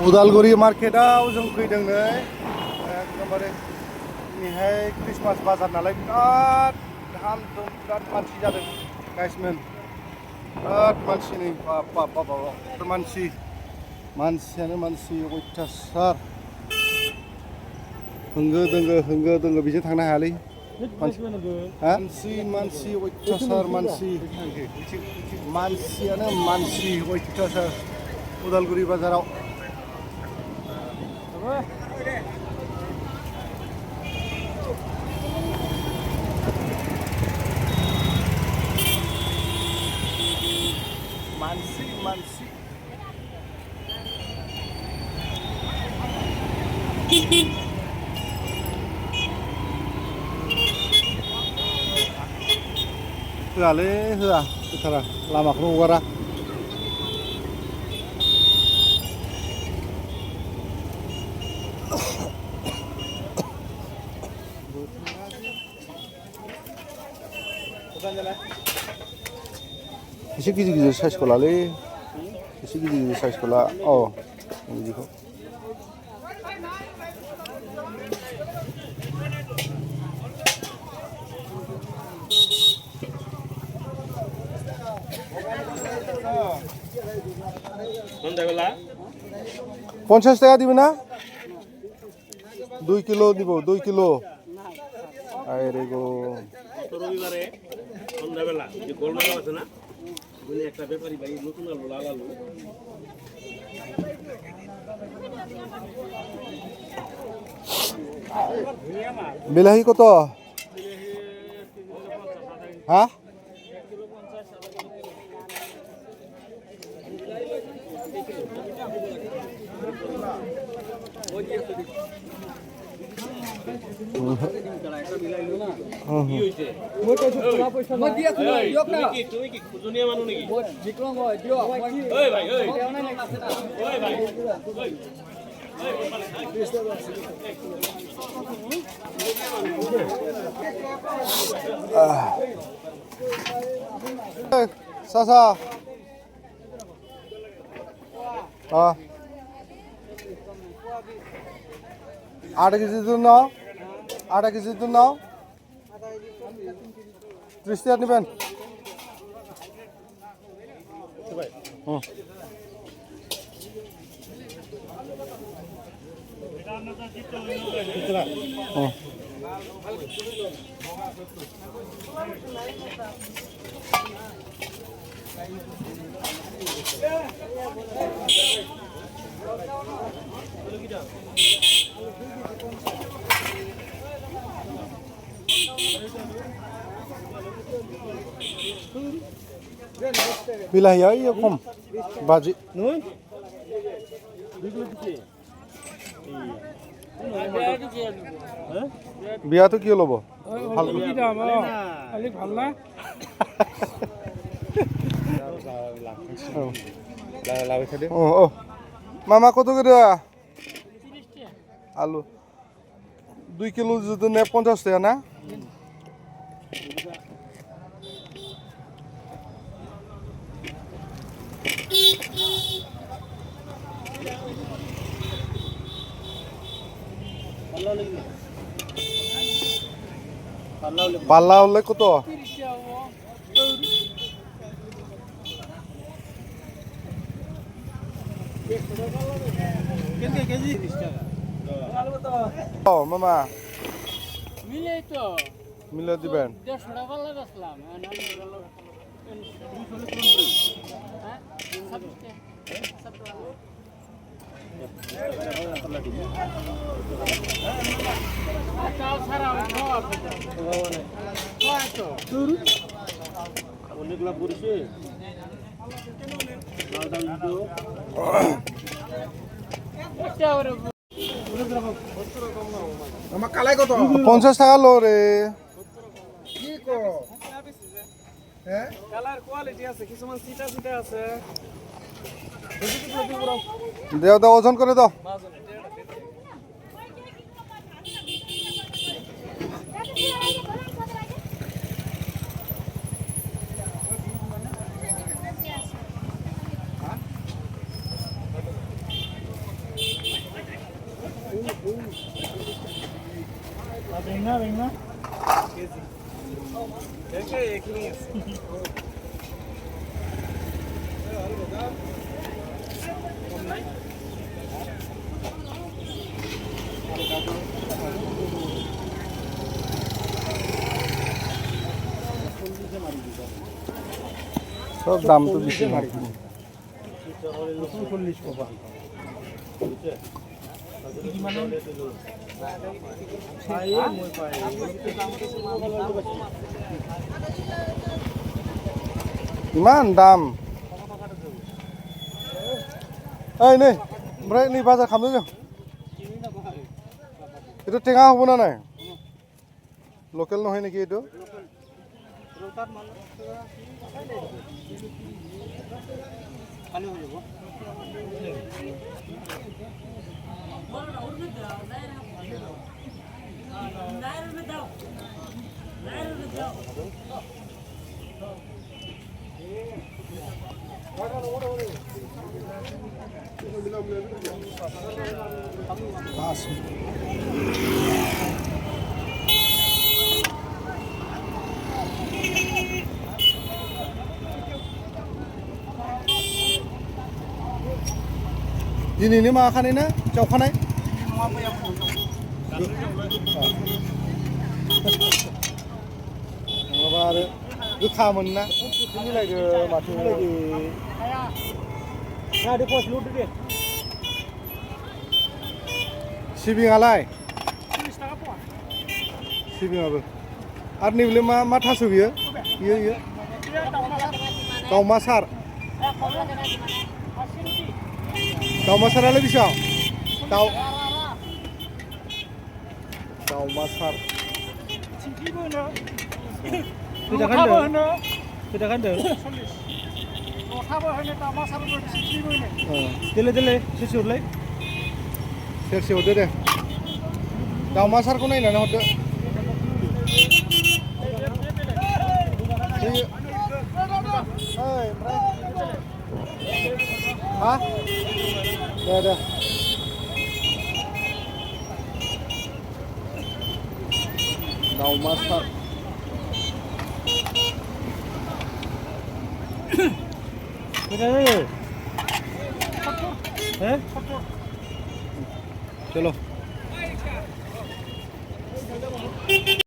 उदालगुरि मार्केटाव जों फैदों नै एकदमबारे दिनैहाय क्रिसमास बाजार नालाय बिराद धाम धुम बिराद मानसि जादों गाइसमोन बिराद मानसि नै बाब मानसियानो मानसि अयथासार होंगो दोंगो बिजों थांनो हायालै मानसि अयथासार मानसियानो मानसि अयथासार उदालगुरि बाजाराव मानसि होआलै होआ होथारा लामाखौनो हगारा एसे गिदिर साइजखौ लालै एसे गिदिर साइजखौ ला बिदिखौ পঞ্চাশ টাকা দিবে না 2 কিলো দিব 2 কিলো আরে গো রবিবারে সন্ধ্যাবেলা যে গোলমাল আছে না বলে একটা ব্যাপারী ভাই নতুন আলু লাল আলু বিলাহি কত হ্যাঁ তুমি কি খুজনিয়া মানুষ নাকি চাচা 8 কেজির জন্য 8 কেজির জন্য 30 টাকা নেবেন বিলাহিয়া ইয়ে কম বাজি বিয়াটো কিয় ল'ব ভাল না মামা কত করে আলু 2 কিলো যদি নে 50 টাকা না পাল্লা হলে কত মামা মিলে দিবেন কালাই কত 50 টাকা লো রে কি কো হ্যাঁ কালার কোয়ালিটি আছে কিছুমান সিটা আছে দাও ওজন করে দাও বেঙনা সব দাম তো বেশি না। 40 টাকা ইমান দাম এই नै ओमफ्राय नै बाजार खालामदों जों এইটো টেঙা হ'ব না নাই লোকেল নহয় নেকি এইটো दिनैनो माखानाय ना जावखानाय नङाबा आरो गोखामोन ना मिलायदो माथो सिबिङालाय सिबिङाबो आरो नैबेलाय मा थास' बियो बियो दाउमासार दाउमासारालाय बेसेबां दाउमासार लथाबो होनो दाउमासारबो थिंख्लिबो होनो देले सेरसे हरलाय सेरसे हरदो दे दाउमासारखौ नायनानै हरदो हा दे दाउमासार जायो चलो